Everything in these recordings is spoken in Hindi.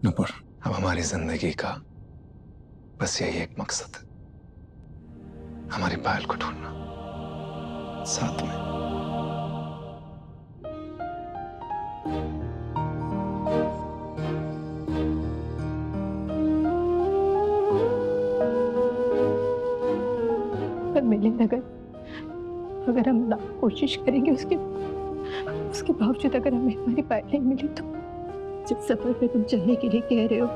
नुपुर, अब हमारी जिंदगी का बस यही एक मकसद है, हमारी पायल को ढूंढना साथ में। मिलिंद, अगर हम लाख कोशिश करेंगे उसके बावजूद अगर हमें हमारी पायल नहीं मिली, तो जिस सफर पे तुम चलने के लिए कह रहे हो,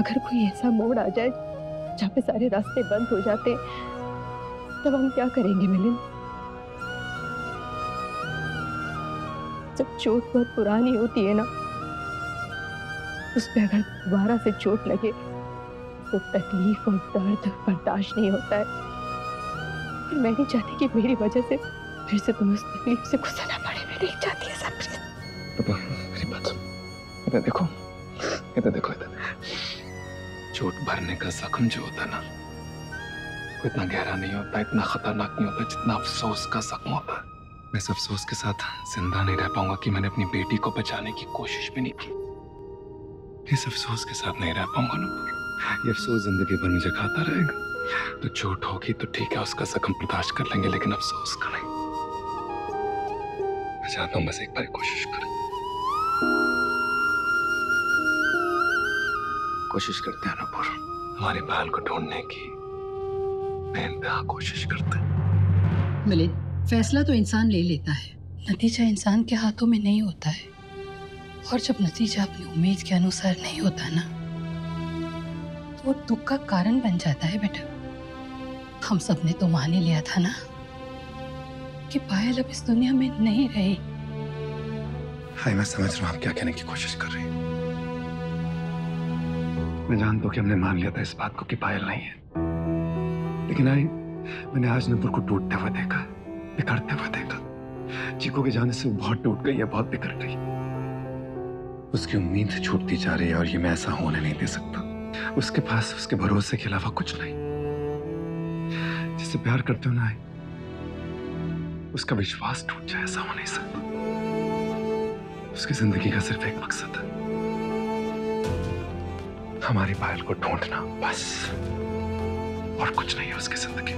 अगर कोई ऐसा मोड़ आ जाए जहाँ पे सारे रास्ते बंद हो जाते, तब हम क्या करेंगे मिलिंद? जब चोट बहुत पुरानी होती है ना, उस पे अगर दोबारा से चोट लगे तो तकलीफ और दर्द बर्दाश्त नहीं होता है। और मैं नहीं चाहती कि मेरी वजह से फिर से तुम्हें उस तकलीफ से गुजरना पड़े। मैं नहीं चाहती ऐसा। पापा, मेरी बात सुन। इधर देखो, इधर देखो, इधर। चोट भरने का जख्म जो होता है ना, वो इतना गहरा नहीं होता, इतना खतरनाक नहीं होता जितना अफसोस का जख्म होता है। मैं इस अफसोस के साथ जिंदा नहीं रह पाऊंगा कि मैंने अपनी बेटी को बचाने की कोशिश भी नहीं की। इस अफसोस के साथ नहीं रह पाऊंगा ना। ये अफसोस जिंदगी भर मुझे खाता रहेगा। तो चोट होगी तो ठीक है, उसका जख्म बर्दाश्त कर लेंगे, लेकिन अफसोस का नहीं। मैं चाहता हूं बस एक बार कोशिश करें। कोशिश करते हैं नुपुर, हमारी पायल को ढूंढने की बेइंतहा कोशिश करते हैं। मिलिंद, फैसला तो इंसान ले लेता है, नतीजा इंसान के हाथों में नहीं होता है। और जब नतीजा अपनी उम्मीद के अनुसार नहीं होता ना, तो वो दुख का कारण बन जाता है। बेटा, हम सब ने तो मान ही लिया था ना कि पायल अब इस दुनिया में नहीं रही। हाय, मैं समझ रहा हूँ आप क्या कहने की कोशिश कर रही हैं। मैं जानता हूँ कि हमने मान लिया था इस बात को कि पायल नहीं है, लेकिन मैंने आज नुपुर को टूटते हुए देखा, बिखरते हुए देखा। चीकू के जाने से वो बहुत टूट गई है, बहुत बिखर गई। उसकी उम्मीद छूटती जा रही है और ये मैं ऐसा होने नहीं दे सकता। उसके पास उसके भरोसे के अलावा कुछ नहीं। जिससे प्यार करते हो ना, उसका विश्वास टूट जाए, ऐसा हो नहीं सकता। उसकी जिंदगी का सिर्फ एक मकसद है, हमारी पायल को ढूंढना, बस। और कुछ नहीं है उसकी जिंदगी।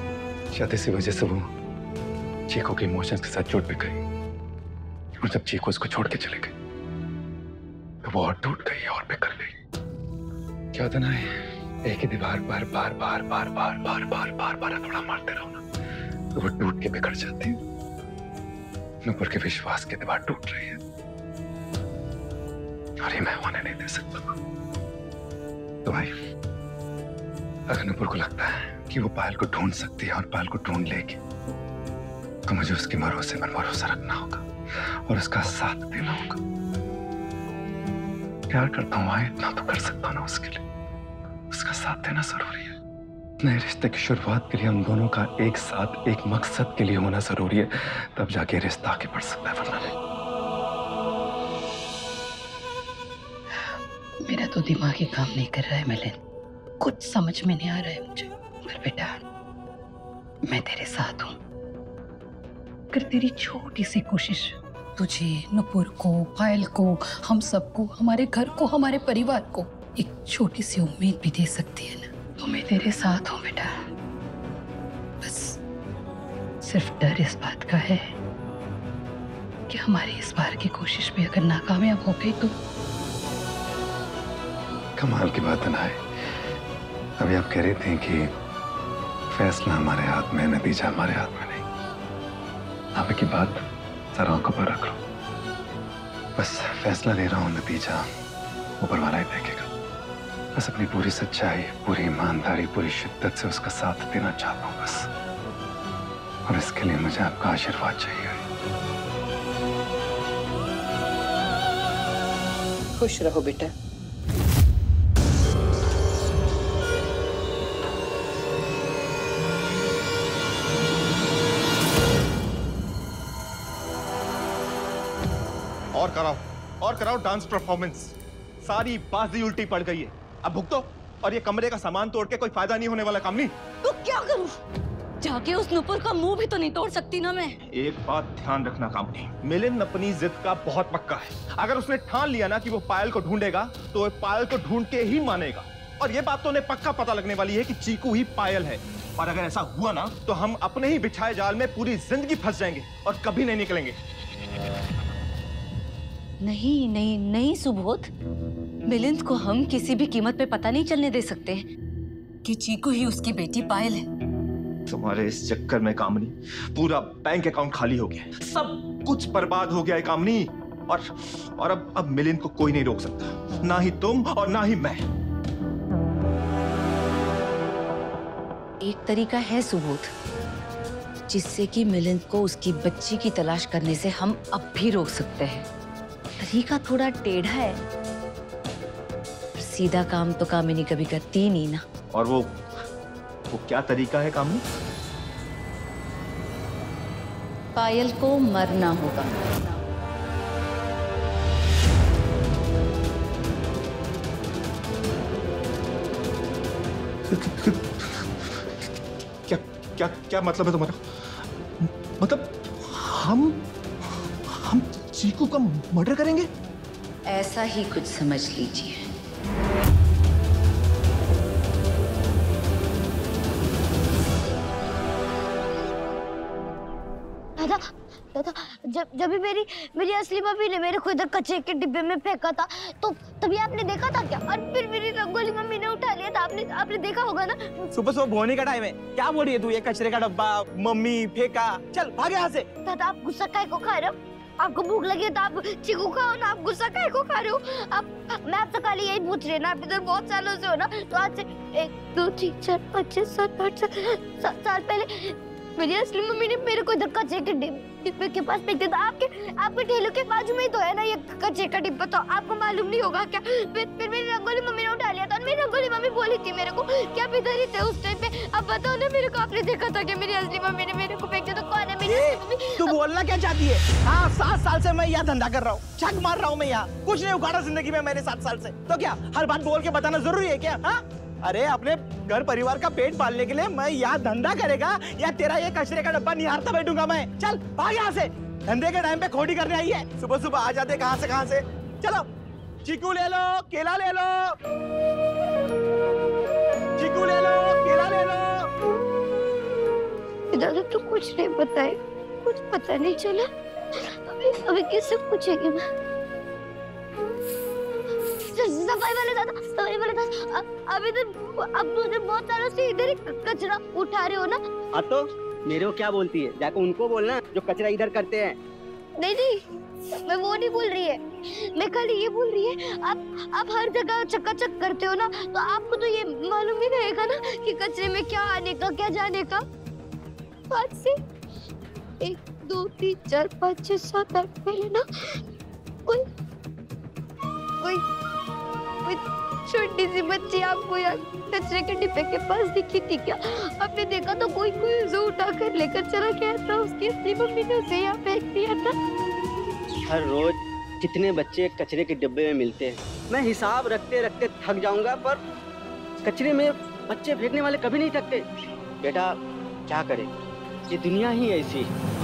शायद इसी वजह से वो चीकू के इमोशंस के साथ जुड़ भी गई, और जब चीकू उसको छोड़ के चले गई तो वो और टूट गई और बिखर गई। क्या होता ना, एक ही दीवार पर बार बार बार बार बार बार बार बार थोड़ा मारते रहो ना, तो वो टूट के बिखर जाती है। नुपुर के विश्वास की दीवार टूट रही है और ये मैं होने नहीं दे सकता। तो भाई, अगर नुपुर को लगता है कि वो पायल को ढूंढ सकती है और पायल को ढूंढ लेगी, तो मुझे उसके भरोसे पर भरोसा रखना होगा और उसका साथ देना होगा। प्यार करता हूँ भाई, इतना तो कर सकता हूँ ना उसके लिए। उसका साथ देना जरूरी है। नए रिश्ते की शुरुआत के लिए हम दोनों का एक साथ एक मकसद के लिए होना जरूरी है, तब जाके रिश्ता आगे बढ़ सकता है, वरना नहीं। मेरा तो दिमाग ही काम नहीं कर रहा है मिलिंद, कुछ समझ में नहीं आ रहा है मुझे। पर बेटा, मैं तेरे साथ हूँ। अगर तेरी छोटी सी कोशिश तुझे, नुपुर को, पायल को, हम सबको, हमारे घर को, हमारे परिवार को एक छोटी सी उम्मीद भी दे सकती है ना, तो मैं तेरे साथ हूँ बेटा। बस सिर्फ डर इस बात का है कि हमारी इस बार की कोशिश भी अगर नाकामयाब हो गई तो। कमाल की बात है ना। अभी आप कह रहे थे कि फैसला हमारे हाथ में, नतीजा हमारे हाथ में नहीं। आप की बात सर आंखों पर रख लो। बस फैसला ले रहा हूँ, नतीजा ऊपर वाला ही देखेगा। बस अपनी पूरी सच्चाई, पूरी ईमानदारी, पूरी शिद्दत से उसका साथ देना चाहता हूँ बस। और इसके लिए मुझे आपका आशीर्वाद चाहिए। खुश रहो बेटा। और कराओ डांस परफॉर्मेंस। सारी बाजी उल्टी पड़ गई है, अब भुगतो। और ये कमरे का सामान तोड़ के कोई फायदा नहीं होने वाला काम नहीं। तो क्या करूं? जाके उस नुपुर का मुंह भी तो नहीं तोड़ सकती ना मैं। एक बात ध्यान रखना कामनी, मिलिंद अपनी जिद का बहुत पक्का है। अगर उसने ठान लिया ना कि वो पायल को ढूंढेगा तो वो पायल को ढूंढ के ही मानेगा। और ये बात तो उन्हें पक्का पता लगने वाली है कि चीकू ही पायल है। और अगर ऐसा हुआ ना तो हम अपने ही बिछाए जाल में पूरी जिंदगी फंस जाएंगे और कभी नहीं निकलेंगे। नहीं नहीं नहीं सुबोध, मिलिंद को हम किसी भी कीमत पे पता नहीं चलने दे सकते कि चीकू ही उसकी बेटी पायल है। तुम्हारे इस चक्कर में कामनी पूरा बैंक अकाउंट खाली हो गया, सब कुछ बर्बाद हो गया है कामनी। और अब मिलिंद को कोई नहीं रोक सकता, ना ही तुम और ना ही मैं। एक तरीका है सुबोध, जिससे कि मिलिंद को उसकी बच्ची की तलाश करने से हम अब भी रोक सकते हैं। तरीका थोड़ा टेढ़ा है, पर सीधा काम तो कामिनी कभी करती नहीं ना। और वो क्या तरीका है कामनी? पायल को मरना होगा। क्या मतलब है तुम्हारा? मतलब हम चीकू का मर्डर करेंगे? ऐसा ही कुछ समझ लीजिए। दादा, जब भी मेरी असली मम्मी ने मेरे को इधर कचरे के डिब्बे में फेंका था तो तभी आपने देखा था क्या? और फिर मेरी रंगोली मम्मी ने उठा लिया था, आपने देखा होगा ना? सुबह सुबह बोने का टाइम है, क्या बोल रही है तू? ये कचरे का डब्बा मम्मी फेंका, चल भाग यहाँ से। दादा, आप गुस्सा काहे को खा रहे हो? आपको भूख लगी है तो आप चीकू खाओ ना, आप गुस्सा काहे को खा रहे हो? मैं आपसे कल यही पूछ रही ना, आप इधर बहुत सालों से हो ना, तो आज से 1 2 3 4 5 6 7 8 साल पहले मेरी असली मम्मी ने मेरे को इधर कचरे के डिब्बे के पास फेंक दिया था। आपके ठेले के बाजू में ही तो है ना ये कचरे का डिब्बा, तो आपको मालूम नहीं होगा क्या? फिर मेरी रंगोली मम्मी ने उठा लिया था और मेरी रंगोली मम्मी बोली थी मेरे को कि आप इधर ही थे उस टाइम पे। अब बताओ ना मेरे को, आपने देखा था कि मेरी असली मम्मी ने मेरे को फेंक दिया? तो कौन है मेरी असली मम्मी? तू बोलना क्या चाहती है? हाँ, 7 साल से मैं यहाँ धंधा कर रहा हूँ, छक मार रहा हूँ मैं यहाँ, कुछ नहीं उखाड़ा जिंदगी में मैंने 7 साल से। तो क्या हर बात बोल के बताना जरूरी है क्या? हाँ, अरे अपने घर परिवार का पेट पालने के लिए मैं यहाँ धंधा करेगा या तेरा ये कचरे का डब्बा निहारता बैठूंगा मैं? चल भाग यहाँ से, धंधे के टाइम पे खोटी करने आई है। सुबह सुबह आ जाते कहाँ से। चलो चीकू ले लो, केला ले लो, चीकू ले लो, केला ले लो। दादा तो कुछ नहीं बताए, कुछ पता नहीं चला। अभी किससे पूछेगी मैं? सफाई वाले दादा, अभी तो अब मुझे बहुत सालों से इधर ही कचरा उठा रहे हो ना? हाँ तो मेरे को क्या बोलती है? जाकर उनको बोलना जो कचरा इधर करते हैं। नहीं, मैं वो नहीं बोल रही है, मैं खाली ये बोल रही है आप हर जगह चकाचक करते हो ना, तो आपको तो ये मालूम ही रहेगा ना कि कचरे में क्या आने का क्या जाने का। आज से 1 2 3 4 5 6 7 8 पहले ना कोई छोटी सी बच्ची आपको यहाँ कचरे के डिब्बे के पास दिखी थी क्या? आपने देखा तो कोई उसे उठा कर लेकर चला गया था, उसकी असली मम्मी ने उसे यहाँ फेंक दिया था। हर रोज कितने बच्चे कचरे के डिब्बे में मिलते हैं, मैं हिसाब रखते रखते थक जाऊंगा, पर कचरे में बच्चे फेंकने वाले कभी नहीं थकते। बेटा क्या करे, ये दुनिया ही ऐसी है।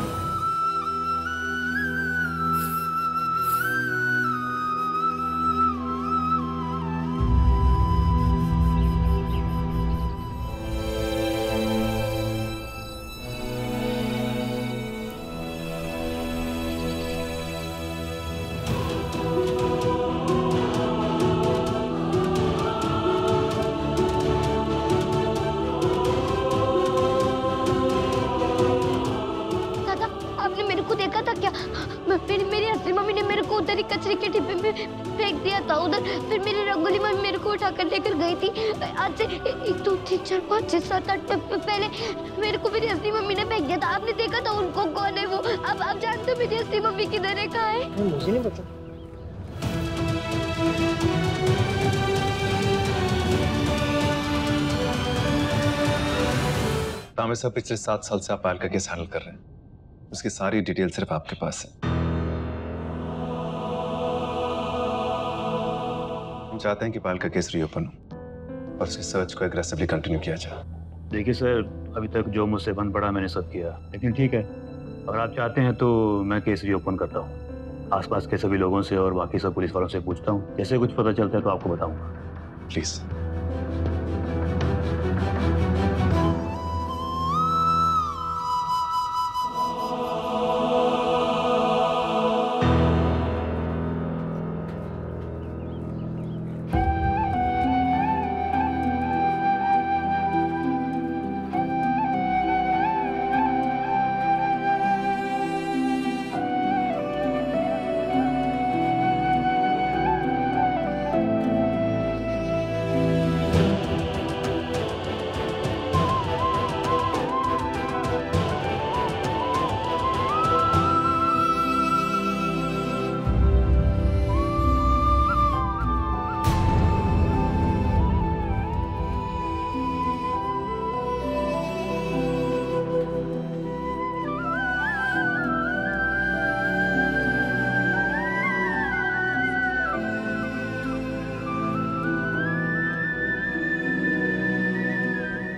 कचरे के डिब्बे में फेंक दिया था उधर, फिर मेरी रंगोली मम्मी मेरे को उठाकर लेकर गई थी। आज से 1 2 3 4 5 6 7 8 पहले मेरे को मेरी असली मम्मी ने फेंक दिया था। आपने देखा था उनको? कौन है वो? अब आप जानते हो मेरी असली मम्मी किधर है, कहाँ है? मुझे नहीं पता। तामिर साहब, पिछले 7 साल से आप पायल का केस हैंडल कर रहे हैं, उसकी सारी डिटेल सिर्फ आपके पास है। हम चाहते हैं कि पायल का केस रीओपन हो और उसकी सर्च को एग्रेसिवली कंटिन्यू किया जाए। देखिए सर, अभी तक जो मुझसे बन पड़ा मैंने सब किया, लेकिन ठीक है, अगर आप चाहते हैं तो मैं केस रीओपन करता हूँ। आसपास के सभी लोगों से और बाकी सब पुलिस वालों से पूछता हूँ, जैसे कुछ पता चलता है तो आपको बताऊंगा। प्लीज।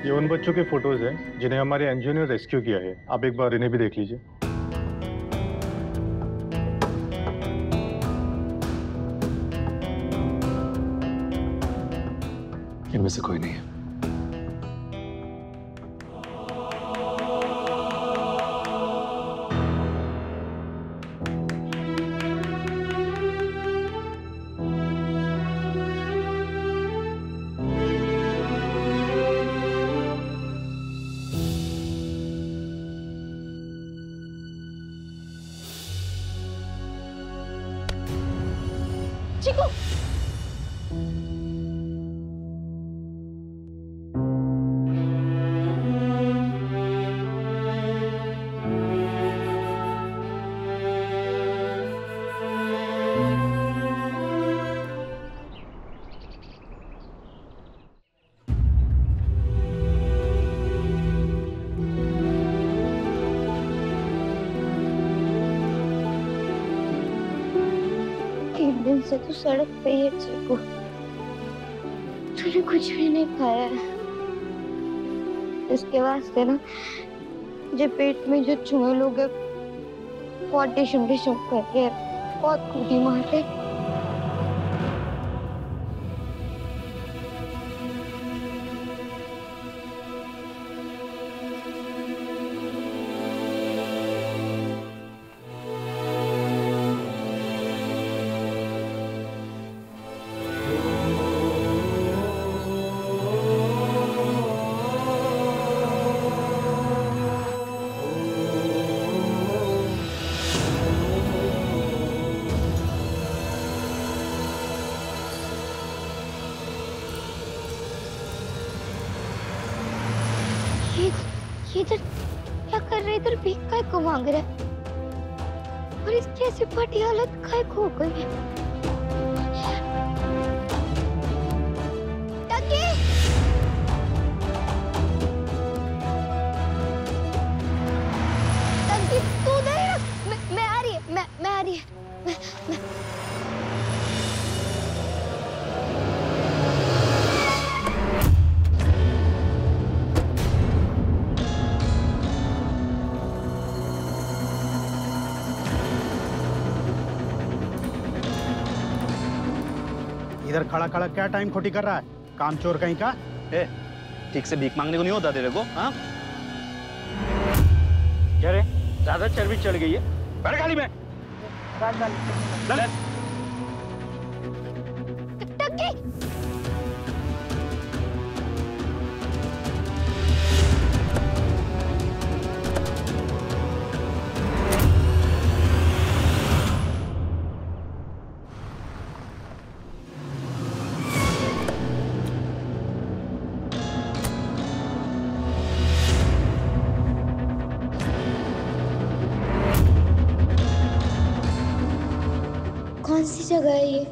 ये उन बच्चों के फोटोज हैं जिन्हें हमारे एनजीओ ने रेस्क्यू किया है। आप एक बार इन्हें भी देख लीजिए। इनमें से कोई नहीं है। चिकू, एक दिन से तू सड़क पे ही है चिकू। तूने कुछ भी नहीं खाया है। इसके वास्ते ना जो पेट में जो चूहे लोग हैं बहुत डिशम करके बहुत कूदी मारते। ये इधर क्या कर रहे? इधर भीख काय को मांग रहा है? और इसकी ऐसी फटी हालत काय को हो गई है? टकी! टकी, तू उधर ही रख। मैं आ रही है, मैं आ रही है। इधर खड़ा खड़ा क्या टाइम खोटी कर रहा है? काम चोर कहीं का। ए, ठीक से भीख मांगने को नहीं होता तेरे को? हाँ? क्या रे, ज्यादा चर्बी चढ़ गई है? बैठ गाड़ी में। चल। टकी! कौन सी जगह है ये?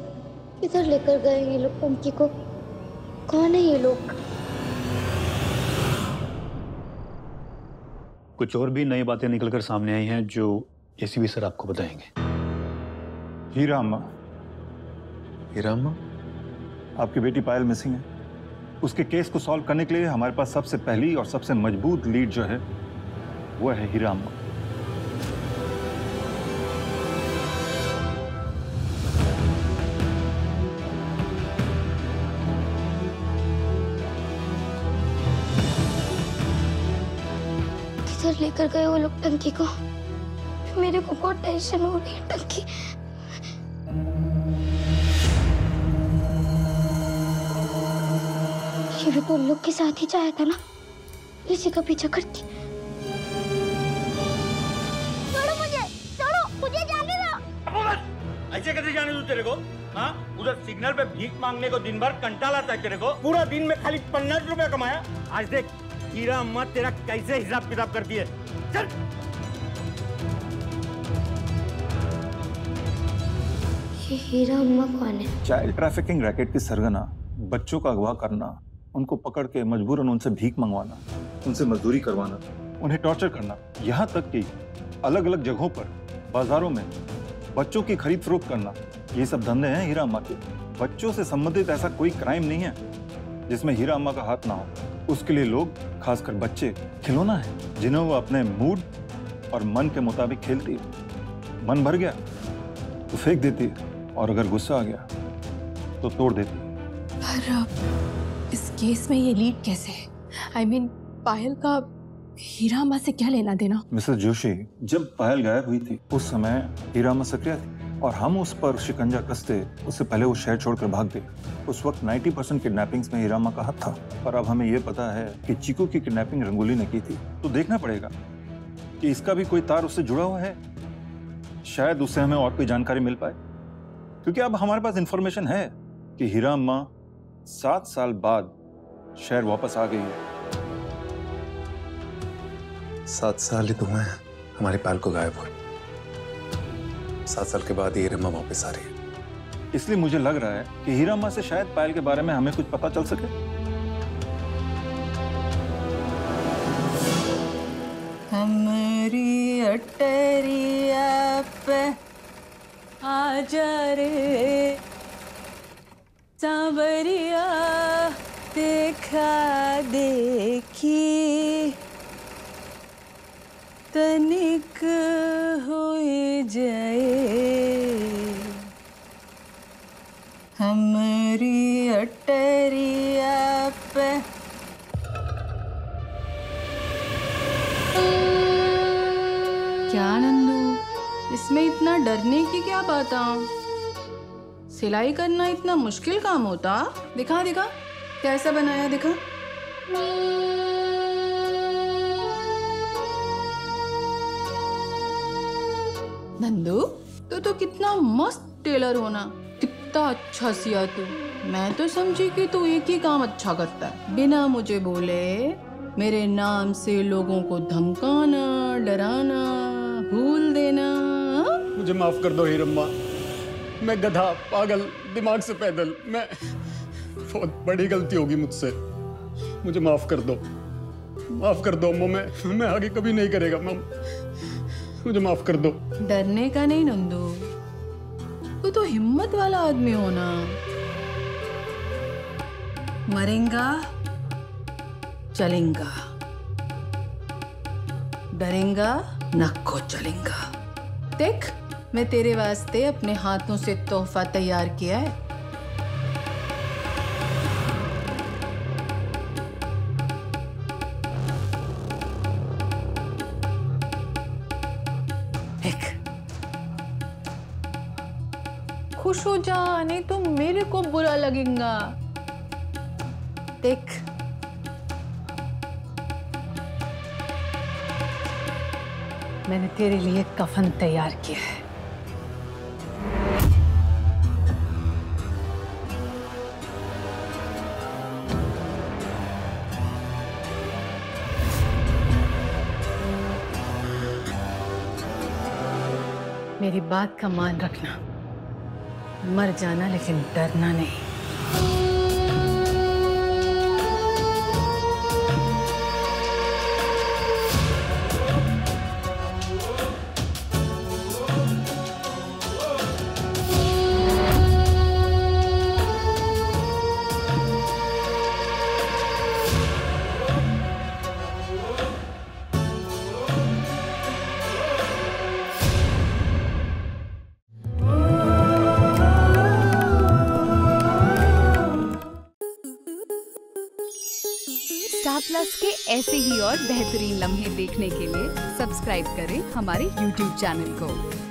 किधर लेकर गए ये लोग पंकी को? कौन है ये लोग? कुछ और भी नई बातें निकलकर सामने आई हैं जो एसीपी सर आपको बताएंगे। हीरा अम्मा, हीरा अम्मा? आपकी बेटी पायल मिसिंग है। उसके केस को सॉल्व करने के लिए हमारे पास सबसे पहली और सबसे मजबूत लीड जो है वो है हीरा अम्मा। किधर लेकर गए वो लोग टंकी को? मेरे को बहुत टेंशन हो रही है टंकी। ये भी तो उन लोग के साथ ही जाया था ना, इसी का पीछा करती। छोड़ो मुझे जाने दो। ऐसे कैसे जाने दूं तेरे को? हाँ, उधर सिग्नल पे भीख मांगने को दिन भर कंटाल आता है तेरे को। पूरा दिन में खाली 50 रुपया कमाया। आज देख हीरा अम्मा तेरा कैसे हिसाब किताब करती है। चल। ये हीरा अम्मा कौन है? चाइल्ड ट्रैफिकिंग रैकेट की सरगना, बच्चों का अगवा करना, उनको पकड़ के मजबूरन उनसे भीख मंगवाना, उनसे मजदूरी करवाना, उन्हें टॉर्चर करना, यहाँ तक कि अलग अलग जगहों पर बाजारों में बच्चों की खरीद फरोख्त करना, ये सब धंधे हैं हीरा अम्मा के। बच्चों से संबंधित ऐसा कोई क्राइम नहीं है जिसमें हीरा अम्मा का हाथ ना हो। उसके लिए लोग, खासकर बच्चे, खिलौना है जिन्हें वो अपने मूड और मन के मुताबिक खेलती है। मन भर गया तो फेंक देती है और अगर गुस्सा आ गया तो तोड़ देती है। पर इस केस में ये लीड कैसे है? I mean, पायल का हीरा अम्मा से क्या लेना देना? मिसेस जोशी, जब पायल गायब हुई थी उस समय हीरा अम्मा सक्रिय थी और हम उस पर शिकंजा कसते उससे पहले वो शहर छोड़कर भाग गई। उस वक्त 90% किडनैपिंग्स में हीरा अम्मा का हाथ था, पर अब हमें ये पता है कि चीकू की किडनैपिंग रंगोली ने की थी। तो देखना पड़ेगा कि इसका भी कोई तार उससे जुड़ा हुआ है। शायद उससे हमें और कोई जानकारी मिल पाए, क्योंकि अब हमारे पास इंफॉर्मेशन है कि हीरा अम्मा 7 साल बाद शहर वापस आ गई है। 7 साल ही तो हुए हैं हमारी पायल को गायब हुए। 7 साल के बाद हीरा अम्मा वापस आ रही है। इसलिए मुझे लग रहा है कि हीरा अम्मा से शायद पायल के बारे में हमें कुछ पता चल सके। हमारी अटरिया पे आजा रे सांवरिया देखा देखी तनिक होई जाए हमारी अटरिया पे। क्या नंदू, इसमें इतना डरने की क्या बात है? सिलाई करना इतना मुश्किल काम होता? दिखा दिखा कैसा बनाया, दिखा। नंदू तो कितना मस्त टेलर होना, कितना अच्छा सिया तू। मैं तो समझी कि तू एक ही काम अच्छा करता है, बिना मुझे बोले मेरे नाम से लोगों को धमकाना, डराना, भूल देना। मुझे माफ कर दो हीरम्मा, मैं गधा, पागल, दिमाग से पैदल, मैं बहुत बड़ी गलती होगी मुझसे। मुझे माफ कर दो अम्मा, मैं आगे कभी नहीं करेगा मम्मा, मुझे माफ कर दो। डरने का नहीं नंदू, तू तो हिम्मत वाला आदमी हो ना। मरेगा चलेगा, डरेगा नक्को चलेगा। देख, मैं तेरे वास्ते अपने हाथों से तोहफा तैयार किया है। देख, खुश हो जा, नहीं तो मेरे को बुरा लगेगा। देख, मैंने तेरे लिए कफन तैयार किया है। मेरी बात का मान रखना, मर जाना लेकिन डरना नहीं। प्लस के ऐसे ही और बेहतरीन लम्हे देखने के लिए सब्सक्राइब करें हमारे YouTube चैनल को।